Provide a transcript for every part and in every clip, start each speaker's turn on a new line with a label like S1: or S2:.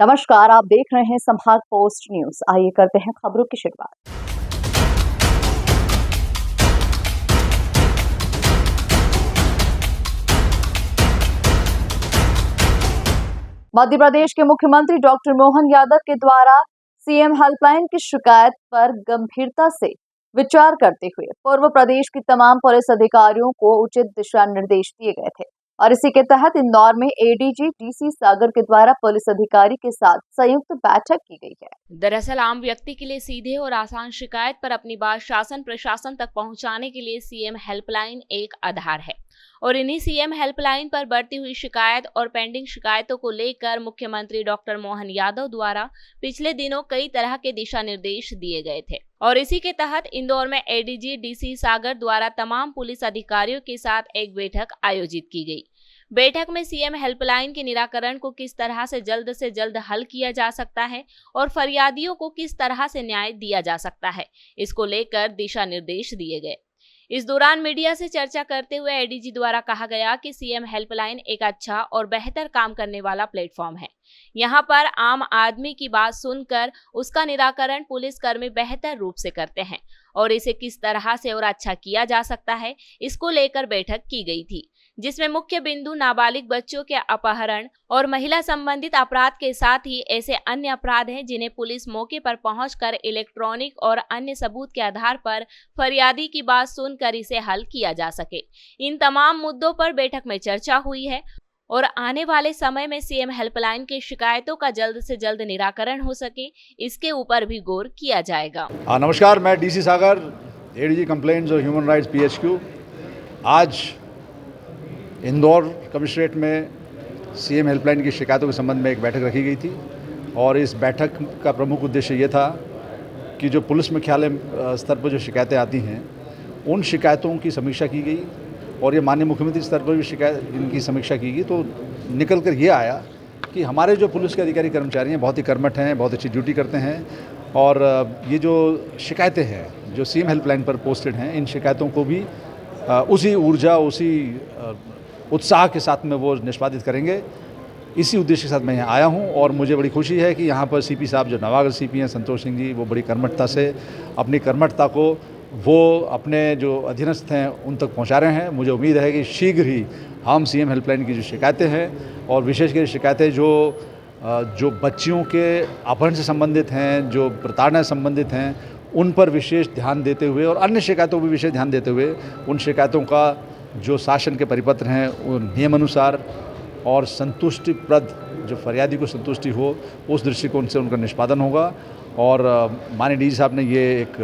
S1: नमस्कार, आप देख रहे हैं संभाग पोस्ट न्यूज। आइए करते हैं खबरों की शुरुआत। मध्य प्रदेश के मुख्यमंत्री डॉक्टर मोहन यादव के द्वारा सीएम हेल्पलाइन की शिकायत पर गंभीरता से विचार करते हुए पूर्व प्रदेश के तमाम पुलिस अधिकारियों को उचित दिशा निर्देश दिए गए थे और इसी के तहत इंदौर में एडीजी डीसी सागर के द्वारा पुलिस अधिकारी के साथ संयुक्त बैठक की गई है।
S2: दरअसल आम व्यक्ति के लिए सीधे और आसान शिकायत पर अपनी बात शासन प्रशासन तक पहुंचाने के लिए सीएम हेल्पलाइन एक आधार है और इन्हीं सीएम हेल्पलाइन पर बढ़ती हुई शिकायत और पेंडिंग शिकायतों को लेकर मुख्यमंत्री डॉक्टर मोहन यादव द्वारा पिछले दिनों कई तरह के दिशा निर्देश दिए गए थे और इसी के तहत इंदौर में एडीजी डीसी सागर द्वारा तमाम पुलिस अधिकारियों के साथ एक बैठक आयोजित की गई। बैठक में सीएम हेल्पलाइन के निराकरण को किस तरह से जल्द हल किया जा सकता है और फरियादियों को किस तरह से न्याय दिया जा सकता है, इसको लेकर दिशा निर्देश दिए गए। इस दौरान मीडिया से चर्चा करते हुए एडीजी द्वारा कहा गया कि सीएम हेल्पलाइन एक अच्छा और बेहतर काम करने वाला प्लेटफॉर्म है। यहाँ पर आम आदमी की बात सुनकर उसका निराकरण पुलिसकर्मी बेहतर रूप से करते हैं और इसे किस तरह से और अच्छा किया जा सकता है, इसको लेकर बैठक की गई थी, जिसमें मुख्य बिंदु नाबालिग बच्चों के अपहरण और महिला संबंधित अपराध के साथ ही ऐसे अन्य अपराध हैं जिन्हें पुलिस मौके पर पहुंचकर इलेक्ट्रॉनिक और अन्य सबूत के आधार पर फरियादी की बात सुनकर इसे हल किया जा सके। इन तमाम मुद्दों पर बैठक में चर्चा हुई है और आने वाले समय में सीएम हेल्पलाइन की शिकायतों का जल्द से जल्द निराकरण हो सके, इसके ऊपर भी गौर किया जाएगा।
S3: नमस्कार, मैं डीसी सागर, एडीजी कंप्लेंट्स और ह्यूमन राइट्स पीएचक्यू। आज इंदौर कमिश्नरेट में सीएम हेल्पलाइन की शिकायतों के संबंध में एक बैठक रखी गई थी और इस बैठक का प्रमुख उद्देश्य ये था कि जो पुलिस मुख्यालय स्तर पर जो शिकायतें आती हैं उन शिकायतों की समीक्षा की गई और ये माननीय मुख्यमंत्री स्तर पर भी इनकी समीक्षा की गई। तो निकल कर ये आया कि हमारे जो पुलिस के अधिकारी कर्मचारी हैं बहुत ही कर्मठ हैं, बहुत अच्छी ड्यूटी करते हैं और ये जो शिकायतें हैं जो सीएम हेल्पलाइन पर पोस्टेड हैं, इन शिकायतों को भी उसी ऊर्जा, उसी उत्साह के साथ में वो निष्पादित करेंगे। इसी उद्देश्य के साथ मैं यहाँ आया हूँ और मुझे बड़ी खुशी है कि यहाँ पर सीपी साहब जो नवागत सीपी हैं संतोष सिंह जी, वो बड़ी कर्मठता से अपनी कर्मठता को वो अपने जो अधीनस्थ हैं उन तक पहुँचा रहे हैं। मुझे उम्मीद है कि शीघ्र ही हम सीएम हेल्पलाइन की जो शिकायतें हैं और विशेषकर शिकायतें जो बच्चियों के अपहरण से संबंधित हैं, जो प्रताड़ना से संबंधित हैं, उन पर विशेष ध्यान देते हुए और अन्य शिकायतों पर विशेष ध्यान देते हुए उन शिकायतों का जो शासन के परिपत्र हैं उन नियमानुसार और संतुष्टिप्रद जो फरियादी को संतुष्टि हो उस दृष्टिकोण से उनका निष्पादन होगा। और माननीय डीजी साहब ने ये एक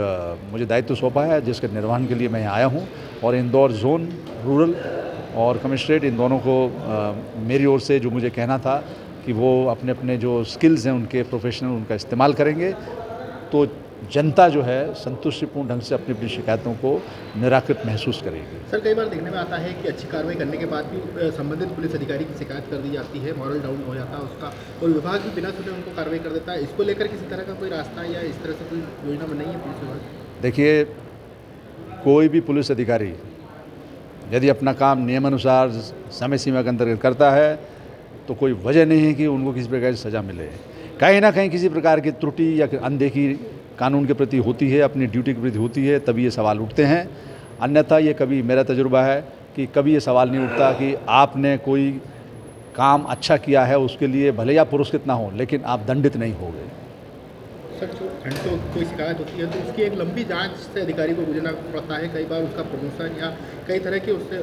S3: मुझे दायित्व सौंपा है जिसके निर्वहन के लिए मैं यहाँ आया हूँ और इंदौर जोन, रूरल और कमिश्नरेट, इन दोनों को मेरी ओर से जो मुझे कहना था कि वो अपने अपने जो स्किल्स हैं उनके प्रोफेशनल उनका इस्तेमाल करेंगे तो जनता जो है संतुष्टिपूर्ण ढंग से अपनी अपनी शिकायतों को निराकृत महसूस करेगी।
S4: सर, कई बार देखने में आता है कि अच्छी कार्रवाई करने के बाद भी संबंधित पुलिस अधिकारी की शिकायत कर दी जाती है, मॉरल डाउन हो जाता है उसका और विभाग भी बिना सुने उनको कार्रवाई कर देता है। इसको लेकर किसी तरह का कोई रास्ता या इस तरह से कोई योजना बनाई है पुलिस विभाग?
S3: देखिए, कोई भी पुलिस अधिकारी यदि अपना काम नियमानुसार समय सीमा के अंतर्गत करता है तो कोई वजह नहीं है कि उनको किसी प्रकार की सज़ा मिले। कहीं ना कहीं किसी प्रकार की त्रुटि या अनदेखी कानून के प्रति होती है, अपनी ड्यूटी के प्रति होती है, तभी ये सवाल उठते हैं। अन्यथा ये कभी, मेरा तजुर्बा है कि कभी ये सवाल नहीं उठता कि आपने कोई काम अच्छा किया है उसके लिए भले ही आप पुरस्कृत ना हो लेकिन आप दंडित नहीं हो गए।
S4: सर, जो घंटों कोई शिकायत होती है तो उसकी एक लंबी जांच से अधिकारी को गुजरना पड़ता है, कई बार उसका प्रमोशन या कई तरह के उससे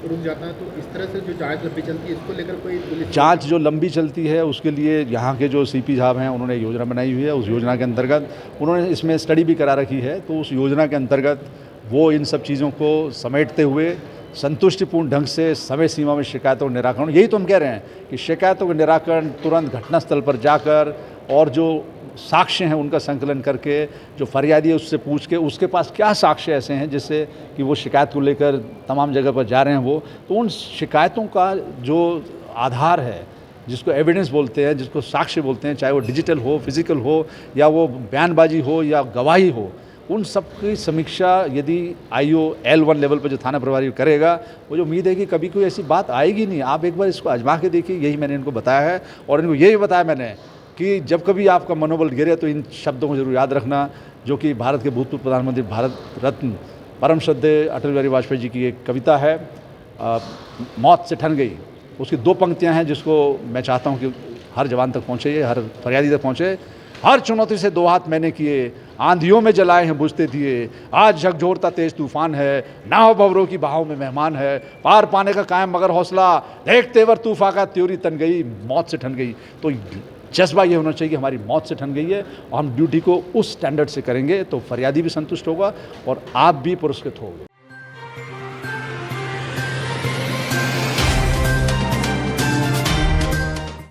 S4: रुक जाता है। तो इस तरह से जो जांच लंबी चलती है इसको लेकर कोई पुलिस
S3: जांच जो लंबी चलती है उसके लिए यहाँ के जो सीपी साहब हैं उन्होंने योजना बनाई हुई है। उस योजना के अंतर्गत उन्होंने इसमें स्टडी भी करा रखी है, तो उस योजना के अंतर्गत वो इन सब चीज़ों को समेटते हुए संतुष्टिपूर्ण ढंग से समय सीमा में शिकायतों का निराकरण, यही तो हम कह रहे हैं कि शिकायतों का निराकरण तुरंत घटनास्थल पर जाकर और जो साक्ष्य हैं उनका संकलन करके जो फरियादी है उससे पूछ के उसके पास क्या साक्ष्य ऐसे हैं जिससे कि वो शिकायत को लेकर तमाम जगह पर जा रहे हैं वो, तो उन शिकायतों का जो आधार है, जिसको एविडेंस बोलते हैं, जिसको साक्ष्य बोलते हैं, चाहे वो डिजिटल हो, फिजिकल हो या वो बयानबाजी हो या गवाही हो, उन सब की समीक्षा यदि IO L1 लेवल पर जो थाना प्रभारी करेगा, मुझे उम्मीद है कि कभी कोई ऐसी बात आएगी नहीं। आप एक बार इसको आजमा के देखिए, यही मैंने इनको बताया है और इनको यही बताया मैंने कि जब कभी आपका मनोबल गिरे तो इन शब्दों को जरूर याद रखना, जो कि भारत के भूतपूर्व प्रधानमंत्री भारत रत्न परम श्रद्धेय अटल बिहारी वाजपेयी जी की एक कविता है, मौत से ठन गई। उसकी 2 पंक्तियां हैं जिसको मैं चाहता हूं कि हर जवान तक पहुंचे, हर फरियादी तक पहुंचे। हर चुनौती से 2 हाथ मैंने किए, आंधियों में जलाए हैं बुझते दिए, आज झकझोरता तेज तूफान है, नाव भंवरों की बहाव में मेहमान है, पार पाने का कायम मगर हौसला, देखते वर तूफा का त्योरी तन गई, मौत से ठन गई। तो जज्बा ये होना चाहिए कि हमारी मौत से ठन गई है और हम ड्यूटी को उस स्टैंडर्ड से करेंगे तो फरियादी भी संतुष्ट होगा और आप भी पुरस्कृत होगे।